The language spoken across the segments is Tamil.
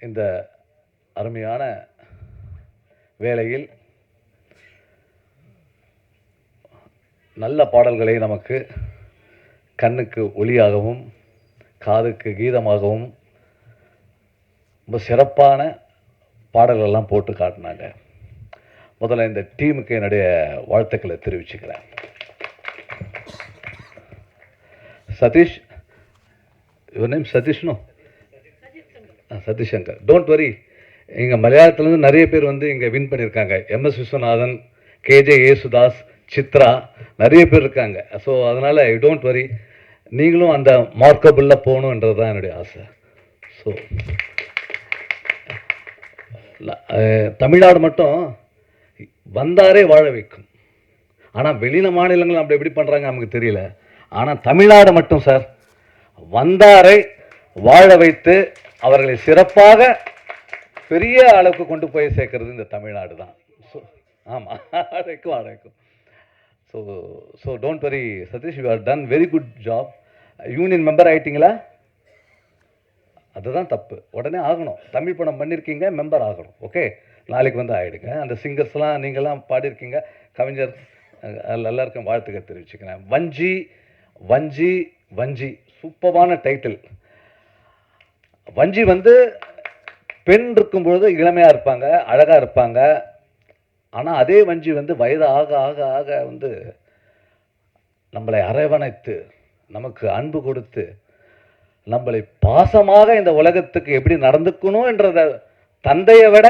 இந்த அருமையான வேளையில் நல்ல பாடல்களை நமக்கு கண்ணுக்கு ஒளியாகவும் காதுக்கு கீதமாகவும் ரொம்ப சிறப்பான பாடல்கள்லாம் போட்டு காட்டினாங்க. முதல்ல இந்த டீமுக்கு என்னுடைய வாழ்த்துக்களை தெரிவிச்சுக்கிறேன். சதீஷ், யுவர் நேம் சதீஷ்னோ? சதீஷ் சங்கர். டோன்ட் வரி, இங்கே மலையாளத்துலேருந்து நிறைய பேர் வந்து இங்கே வின் பண்ணியிருக்காங்க. எம்எஸ் விஸ்வநாதன், கேஜே ஏசுதாஸ், சித்ரா, நிறைய பேர் இருக்காங்க. ஸோ அதனால் யூ டோன்ட் வரி, நீங்களும் அந்த மார்க்கபிளில் போகணுன்றது தான் என்னுடைய ஆசை. ஸோ தமிழ்நாடு மட்டும் வந்தாரே வாழ வைக்கும். ஆனால் வெளியில மாநிலங்கள் அப்படி எப்படி பண்ணுறாங்க நமக்கு தெரியல. ஆனால் தமிழ்நாடு மட்டும் சார் வந்தாரை வாழ வைத்து அவர்களை சிறப்பாக பெரிய அளவுக்கு கொண்டு போய் சேர்க்கறது இந்த தமிழ்நாடு தான். ஸோ ஆமாம், அழைக்கும். So don't worry Satish, you are done very good job. Union member ஆகிட்டீங்களா? அதுதான் தப்பு, உடனே ஆகணும். தமிழ் படம் பண்ணியிருக்கீங்க, மெம்பர் ஆகணும். ஓகே, நாளைக்கு வந்து ஆகிடுங்க. அந்த சிங்கர்ஸ்லாம் நீங்கள்லாம் பாடியிருக்கீங்க, கவிஞர் எல்லாருக்கும் வாழ்த்துக்கள் தெரிவிச்சுக்கிறேன். வஞ்சி வஞ்சி வஞ்சி, சூப்பரான டைட்டில். வஞ்சி வந்து பெண் இருக்கும்பொழுது இளமையாக இருப்பாங்க, அழகாக இருப்பாங்க. ஆனால் அதே வஞ்சி வந்து வயது ஆக ஆக ஆக வந்து நம்மளை அரவணைத்து நமக்கு அன்பு கொடுத்து நம்மளை பாசமாக இந்த உலகத்துக்கு எப்படி நடந்துக்கணும் என்றத தந்தையை விட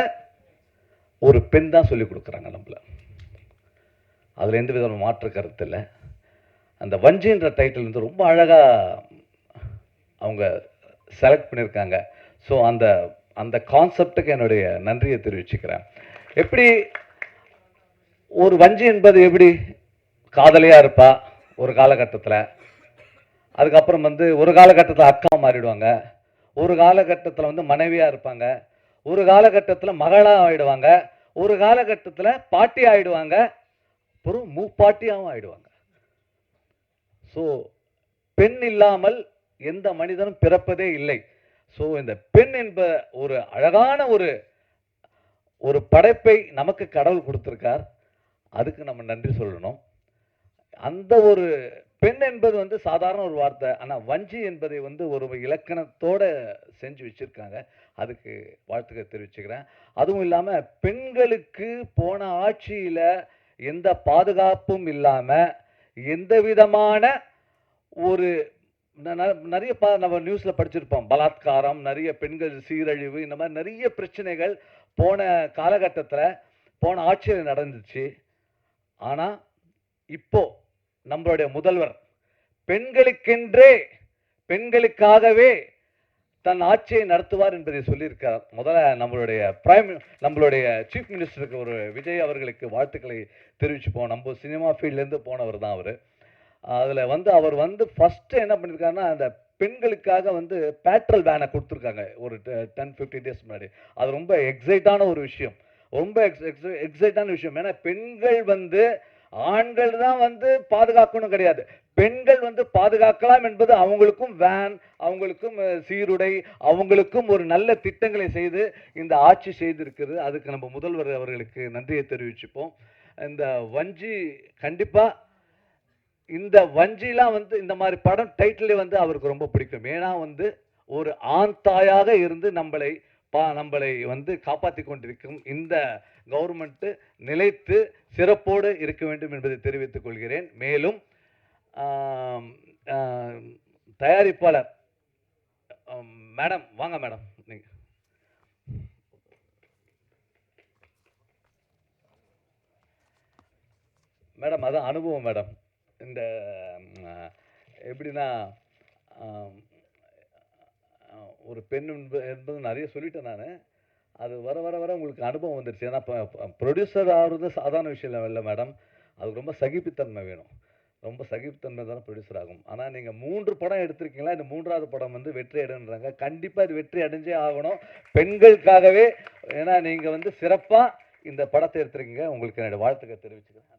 ஒரு பெண் தான் சொல்லி கொடுக்குறாங்க நம்மள. அதில் எந்த விதமான மாற்று கருத்து இல்லை. அந்த வஞ்சின்ற டைட்டில் வந்து ரொம்ப அழகாக அவங்க செலக்ட் பண்ணியிருக்காங்க. ஸோ அந்த அந்த கான்செப்டுக்கு என்னுடைய நன்றியை தெரிவிச்சுக்கிறேன். எப்படி ஒரு வஞ்சி என்பது எப்படி காதலியாக இருப்பா ஒரு காலகட்டத்தில், அதுக்கப்புறம் வந்து ஒரு காலகட்டத்தில் அக்கா மாறிடுவாங்க, ஒரு காலகட்டத்தில் வந்து மனைவியாக இருப்பாங்க, ஒரு காலகட்டத்தில் மகளாக ஆயிடுவாங்க, ஒரு காலகட்டத்தில் பாட்டி ஆயிடுவாங்க, அப்புறம் மூப்பாட்டியாகவும் ஆயிடுவாங்க. ஸோ பெண் இல்லாமல் எந்த மனிதனும் பிறப்பதே இல்லை. ஸோ இந்த பெண் என்ப ஒரு அழகான ஒரு படைப்பை நமக்கு கடவுள் கொடுத்திருக்கார். அதுக்கு நம்ம நன்றி சொல்லணும். அந்த ஒரு பெண் என்பது வந்து சாதாரண ஒரு வார்த்தை, ஆனால் வஞ்சி என்பதை வந்து ஒரு இலக்கணத்தோட செஞ்சு வச்சிருக்காங்க. அதுக்கு வாழ்த்துக்கள் தெரிவிச்சுக்கிறேன். அதுவும் இல்லாமல் பெண்களுக்கு போன ஆட்சியில் எந்த பாதுகாப்பும் இல்லாமல் எந்த விதமான ஒரு நிறைய நம்ம நியூஸ்ல படிச்சிருப்போம், பலாத்காரம், நிறைய பெண்கள் சீரழிவு, இந்த மாதிரி நிறைய பிரச்சனைகள் போன காலகட்டத்தில் போன ஆட்சியில் நடந்துச்சு. ஆனா இப்போ நம்மளுடைய முதல்வர் பெண்களுக்கென்றே பெண்களுக்காகவே தன் ஆட்சியை நடத்துவார் என்பதை சொல்லியிருக்கார். முதல்ல நம்மளுடைய சீஃப் மினிஸ்டருக்கு ஒரு விஜய் அவர்களுக்கு வாழ்த்துக்களை தெரிவிச்சுப்போம். நம்ம சினிமா ஃபீல்ட்லேருந்து போனவர் தான் அவர். அதில் வந்து அவர் வந்து ஃபஸ்ட்டு என்ன பண்ணியிருக்காருன்னா, அந்த பெண்களுக்காக வந்து பேட்ரோல் வேனை கொடுத்துருக்காங்க ஒரு 10-15 டேஸ் முன்னாடி. அது ரொம்ப எக்ஸைட்டான ஒரு விஷயம், ரொம்ப எக்ஸைட்டான விஷயம். ஏன்னா பெண்கள் வந்து ஆண்கள் தான் வந்து பாதுகாக்கணும் கிடையாது, பெண்கள் வந்து பாதுகாக்கலாம் என்பது அவங்களுக்கும் வேன், அவங்களுக்கும் சீருடை, அவங்களுக்கும் ஒரு நல்ல திட்டங்களை செய்து இந்த ஆட்சி செய்திருக்கிறது. அதுக்கு நம்ம முதல்வர் அவர்களுக்கு நன்றியை தெரிவிச்சுப்போம். இந்த வஞ்சி கண்டிப்பாக இந்த வஞ்சிலாம் வந்து இந்த மாதிரி படம் டைட்டிலே வந்து அவருக்கு ரொம்ப பிடிக்கும். ஏன்னா வந்து ஒரு ஆண் தாயாக இருந்து நம்மளை வந்து காப்பாற்றி கொண்டிருக்கும் இந்த கவர்மெண்ட் நிலைத்து சிறப்போடு இருக்க வேண்டும் என்பதை தெரிவித்துக் கொள்கிறேன். மேலும் தயாரிப்பாளர் மேடம், வாங்க மேடம். நீங்க மேடம், அதான் அனுபவம் மேடம். இந்த எப்படின்னா ஒரு பெண் என்பது நிறைய சொல்லிட்டேன் நான். அது வர வர வர உங்களுக்கு அனுபவம் வந்துருச்சு. ஏன்னா ப்ரொடியூசர் ஆகிறது சாதாரண விஷயம் இல்லை மேடம், அதுக்கு ரொம்ப சகிப்புத்தன்மை வேணும். ரொம்ப சகிப்புத்தன்மை தானே ப்ரொடியூசர் ஆகும். ஆனால் நீங்கள் 3 படம் எடுத்திருக்கீங்களா, இந்த 3வது படம் வந்து வெற்றி அடைன்றாங்க. கண்டிப்பாக இது வெற்றி அடைஞ்சே ஆகணும் பெண்களுக்காகவே. ஏன்னா நீங்கள் வந்து சிறப்பாக இந்த படத்தை எடுத்திருக்கீங்க. உங்களுக்கு என்னோட வாழ்த்துக்களை தெரிவிச்சுக்கிறேன்.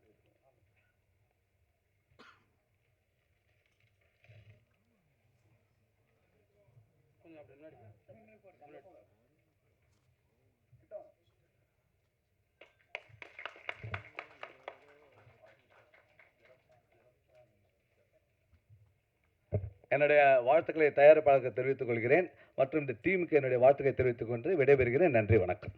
என்னுடைய வாழ்த்துக்களை தயாரிப்பாளருக்கு தெரிவித்துக் கொள்கிறேன் மற்றும் இந்த டீமுக்கு என்னுடைய வாழ்த்துக்களை தெரிவித்துக் கொண்டு விடைபெறுகிறேன். நன்றி, வணக்கம்.